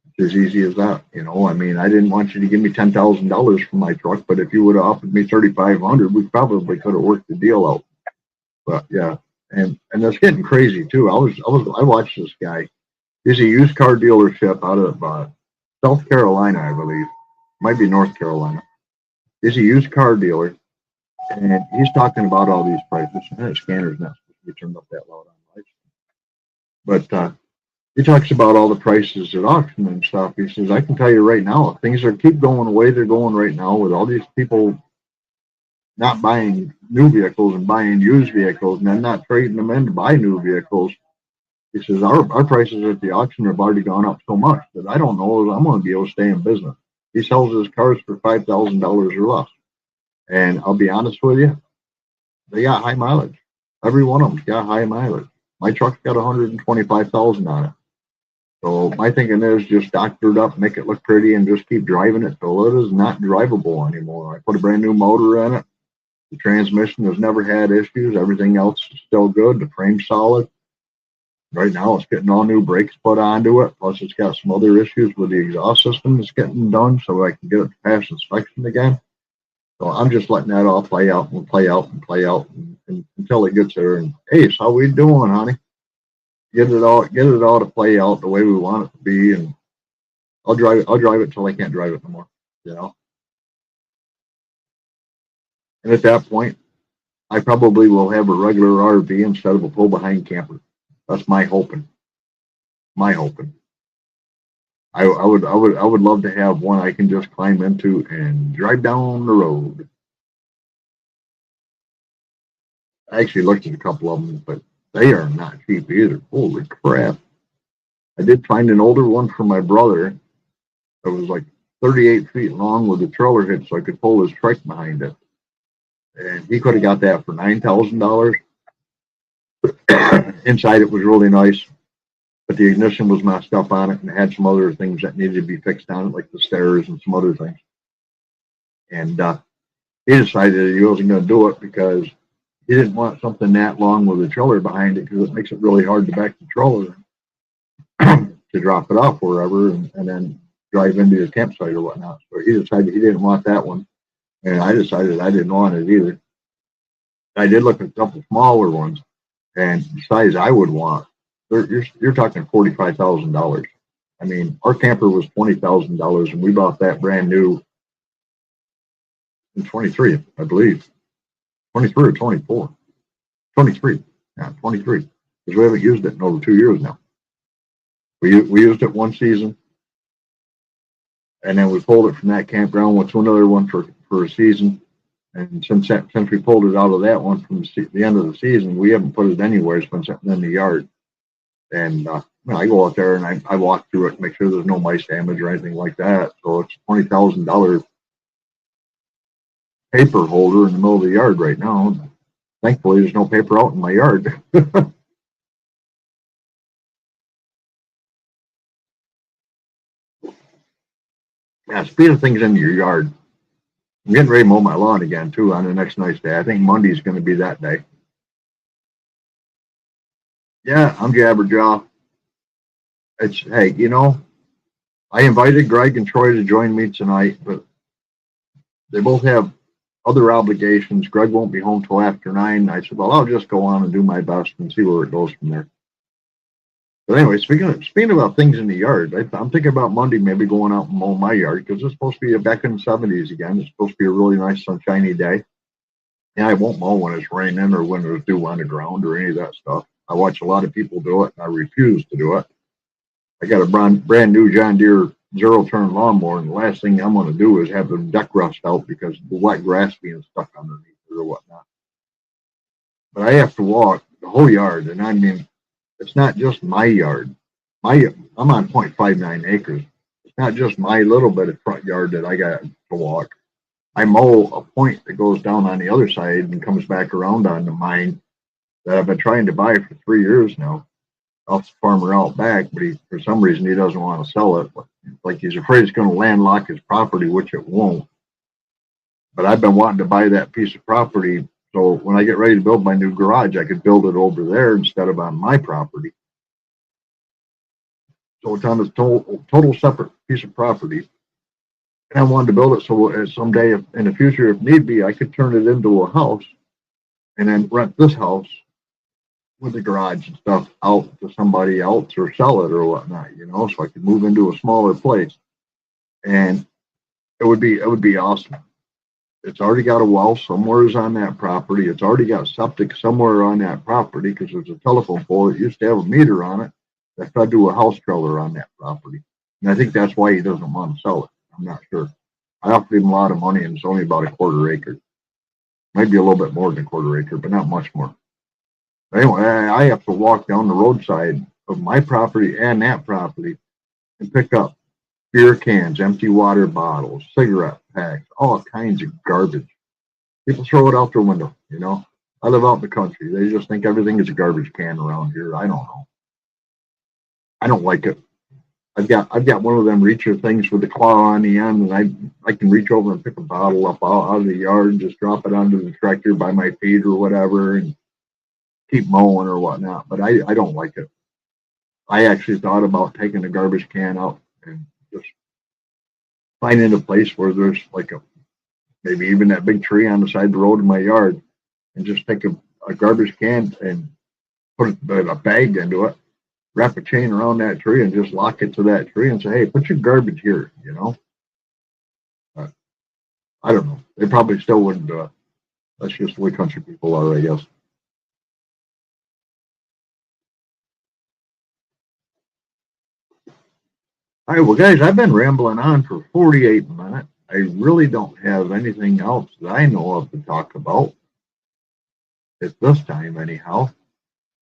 It's as easy as that. You know, I mean, I didn't want you to give me $10,000 for my truck, but if you would have offered me $3,500, we probably could have worked the deal out. But yeah, and it's getting crazy too. I watched this guy. He's a used car dealership out of South Carolina, I believe. Might be North Carolina. He's a used car dealer, and he's talking about all these prices. And the scanner's not supposed to be turned up that loud on lights. But he talks about all the prices at auction and stuff. He says, I can tell you right now, if things keep going the way they're going right now, with all these people not buying new vehicles and buying used vehicles and then not trading them in to buy new vehicles, He says, our prices at the auction have already gone up so much that I don't know if I'm going to be able to stay in business. He sells his cars for $5,000 or less. And I'll be honest with you, they got high mileage. Every one of them's got high mileage. My truck's got 125,000 on it. So my thinking is just doctor it up, make it look pretty, and just keep driving it till it is not drivable anymore. I put a brand new motor in it. The transmission has never had issues. Everything else is still good. The frame's solid. Right now, it's getting all new brakes put onto it. Plus, it's got some other issues with the exhaust system that's getting done, so I can get it past inspection again. So I'm just letting that all play out and play out and play out until it gets there. And hey, so how we doing, honey? Get it all to play out the way we want it to be, and I'll drive it till I can't drive it no more, you know. And at that point, I probably will have a regular RV instead of a pull behind camper. That's my hoping. I would love to have one I can just climb into and drive down the road. I actually looked at a couple of them, but they are not cheap either. Holy crap. I did find an older one for my brother that was like 38 feet long with a trailer hitch so I could pull his trike behind it. And he could have got that for $9,000. Inside it was really nice, but the ignition was messed up on it and had some other things that needed to be fixed on it, like the stairs and some other things. And he decided he wasn't going to do it because he didn't want something that long with a trailer behind it because it makes it really hard to back the trailer to drop it off wherever and then drive into your campsite or whatnot. So he decided he didn't want that one, and I decided I didn't want it either. I did look at a couple smaller ones, and the size I would want, you're talking $45,000. I mean, our camper was $20,000, and we bought that brand new in 23, I believe. 23 or 24. 23. Yeah, 23. Because we haven't used it in over 2 years now. We used it one season, and then we pulled it from that campground, went to another one for a season. And since we pulled it out of that one from the end of the season, we haven't put it anywhere. It's been sitting in the yard. And I go out there and I walk through it and make sure there's no mice damage or anything like that. So it's a $20,000 paper holder in the middle of the yard right now. Thankfully, there's no paper out in my yard. Yeah, speaking of things in your yard, I'm getting ready to mow my lawn again, too, on the next nice day. I think Monday's going to be that day. Yeah, I'm Jabberjaw. Hey, you know, I invited Greg and Troy to join me tonight, but they both have other obligations. Greg won't be home till after 9. I said, well, I'll just go on and do my best and see where it goes from there. But anyway, speaking about things in the yard, I'm thinking about Monday maybe going out and mow my yard because it's supposed to be back in the 70s again. It's supposed to be a really nice sunshiny day. Yeah, I won't mow when it's raining or when there's dew on the ground or any of that stuff. I watch a lot of people do it, and I refuse to do it. I got a brand new John Deere zero-turn lawnmower, and the last thing I'm going to do is have the deck rust out because the wet grass being stuck underneath it or whatnot. But I have to walk the whole yard, and I mean, it's not just my yard. I'm on 0.59 acres. It's not just my little bit of front yard that I got to walk. I mow a point that goes down on the other side and comes back around onto mine that I've been trying to buy for 3 years now. Off the farmer out back, but for some reason he doesn't want to sell it. Like he's afraid it's going to landlock his property, which it won't. But I've been wanting to buy that piece of property, so when I get ready to build my new garage, I could build it over there instead of on my property. So it's on a total separate piece of property. And I wanted to build it so someday in the future, if need be, I could turn it into a house and then rent this house with the garage and stuff out to somebody else or sell it or whatnot, you know, so I could move into a smaller place. And it would be awesome. It's already got a well somewhere on that property. It's already got septic somewhere on that property because there's a telephone pole that used to have a meter on it that fed to a house trailer on that property. And I think that's why he doesn't want to sell it. I'm not sure. I offered him a lot of money and it's only about a quarter acre. Might be a little bit more than a quarter acre, but not much more. Anyway, I have to walk down the roadside of my property and that property and pick up beer cans, empty water bottles, cigarette packs, all kinds of garbage. People throw it out their window, you know. I live out in the country. They just think everything is a garbage can around here. I don't know. I don't like it. I've got one of them reacher things with the claw on the end, and I can reach over and pick a bottle up out of the yard and just drop it onto the tractor by my feet or whatever and keep mowing or whatnot. But I don't like it. I actually thought about taking the garbage can out and just finding a place where there's like maybe even that big tree on the side of the road in my yard and just take a garbage can and put a bag into it, wrap a chain around that tree and just lock it to that tree and say, hey, put your garbage here, you know. I don't know. They probably still wouldn't do it. That's just the way country people are, I guess. All right, well, guys, I've been rambling on for 48 minutes. I really don't have anything else that I know of to talk about at this time, anyhow.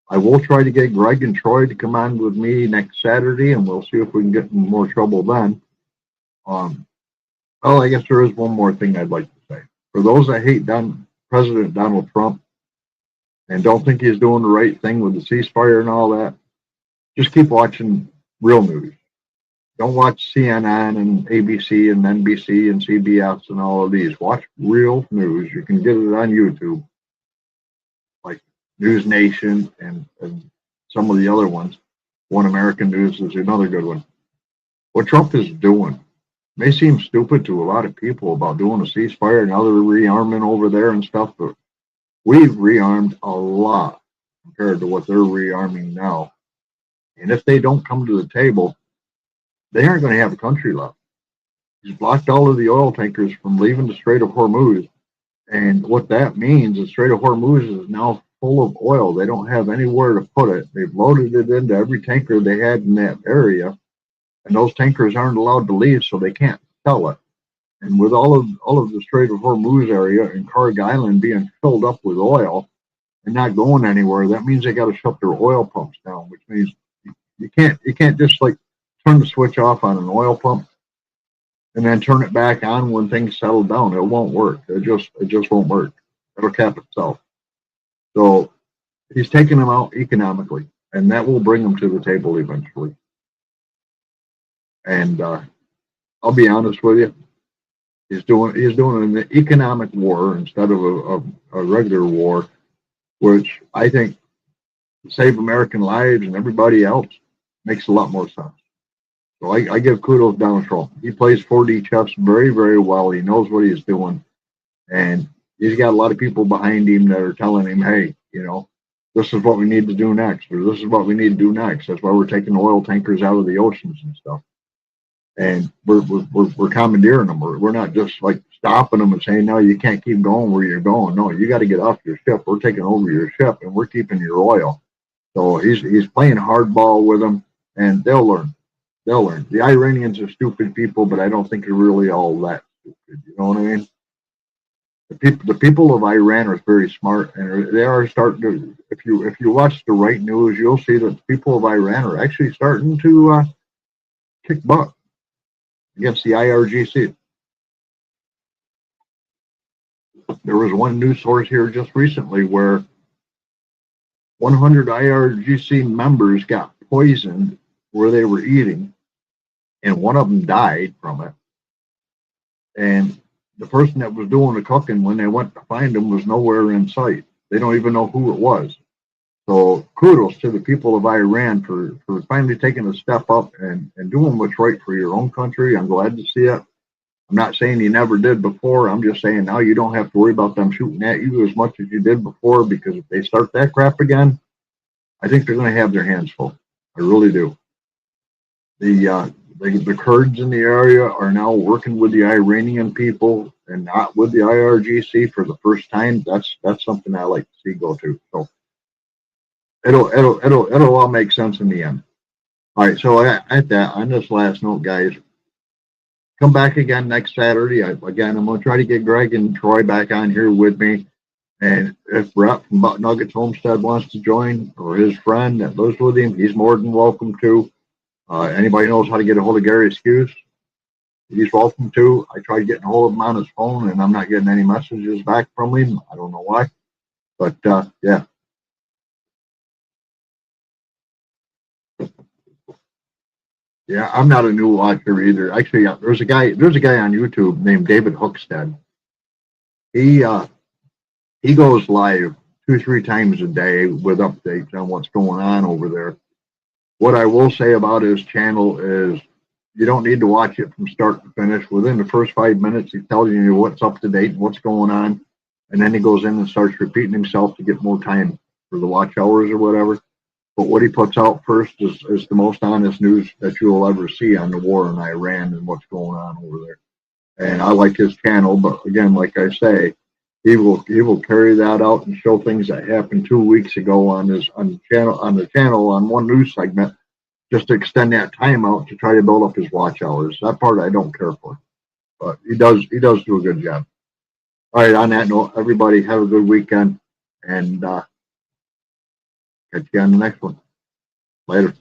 I will try to get Greg and Troy to come on with me next Saturday, and we'll see if we can get in more trouble then. Well, I guess there is one more thing I'd like to say. For those that hate President Donald Trump and don't think he's doing the right thing with the ceasefire and all that, just keep watching real news. Don't watch CNN and ABC and NBC and CBS and all of these. Watch real news. You can get it on YouTube, like News Nation and some of the other ones. One American News is another good one. What Trump is doing may seem stupid to a lot of people about doing a ceasefire and other rearming over there and stuff, but we've rearmed a lot compared to what they're rearming now. And if they don't come to the table, they aren't going to have a country left. He's blocked all of the oil tankers from leaving the Strait of Hormuz. And what that means is the Strait of Hormuz is now full of oil. They don't have anywhere to put it. They've loaded it into every tanker they had in that area. And those tankers aren't allowed to leave, so they can't sell it. And with all of the Strait of Hormuz area and Karg Island being filled up with oil and not going anywhere, that means they got to shut their oil pumps down, which means you can't just like turn the switch off on an oil pump and then turn it back on when things settle down. It won't work. It just won't work. It'll cap itself. So he's taking them out economically, and that will bring them to the table eventually. And I'll be honest with you, he's doing an economic war instead of a regular war, which I think to save American lives and everybody else makes a lot more sense. So I give kudos to Donald Trump. He plays 4D chess very, very well. He knows what he's doing. And he's got a lot of people behind him that are telling him, hey, you know, this is what we need to do next, or this is what we need to do next. That's why we're taking oil tankers out of the oceans and stuff. And we're commandeering them. We're not just like stopping them and saying, no, you can't keep going where you're going. No, you got to get off your ship. We're taking over your ship and we're keeping your oil. So he's playing hardball with them, and they'll learn. They'll learn. The Iranians are stupid people, but I don't think they're really all that stupid. You know what I mean? The people of Iran are very smart, and they are starting to. If you watch the right news, you'll see that the people of Iran are actually starting to kick butt against the IRGC. There was one news source here just recently where 100 IRGC members got poisoned where they were eating, and one of them died from it. And the person that was doing the cooking, when they went to find him, was nowhere in sight. They don't even know who it was. So kudos to the people of Iran for finally taking a step up and doing what's right for your own country. I'm glad to see it. I'm not saying you never did before. I'm just saying now you don't have to worry about them shooting at you as much as you did before, because if they start that crap again, I think they're going to have their hands full. I really do. The Kurds in the area are now working with the Iranian people and not with the IRGC for the first time. That's something I like to see go to. So it'll all make sense in the end. All right. So at that, on this last note, guys, come back again next Saturday. I'm going to try to get Greg and Troy back on here with me. And if Brett from Butt Nuggets Homestead wants to join, or his friend that lives with him, he's more than welcome to. Anybody knows how to get a hold of Gary Excuse, he's welcome to. I tried getting a hold of him on his phone, and I'm not getting any messages back from him. I don't know why. But, yeah. Yeah, I'm not a new watcher either. Actually, there's a guy on YouTube named David Hookstead. He goes live 2-3 times a day with updates on what's going on over there. What I will say about his channel is you don't need to watch it from start to finish. Within the first 5 minutes, he tells you what's up to date and what's going on. And then he goes in and starts repeating himself to get more time for the watch hours or whatever. But what he puts out first is the most honest news that you will ever see on the war in Iran and what's going on over there. And I like his channel, but again, like I say, he will carry that out and show things that happened 2 weeks ago on the channel on one news segment, just to extend that time out to try to build up his watch hours. That part I don't care for, but he does do a good job. All right, on that note, everybody have a good weekend, and catch you on the next one. Later.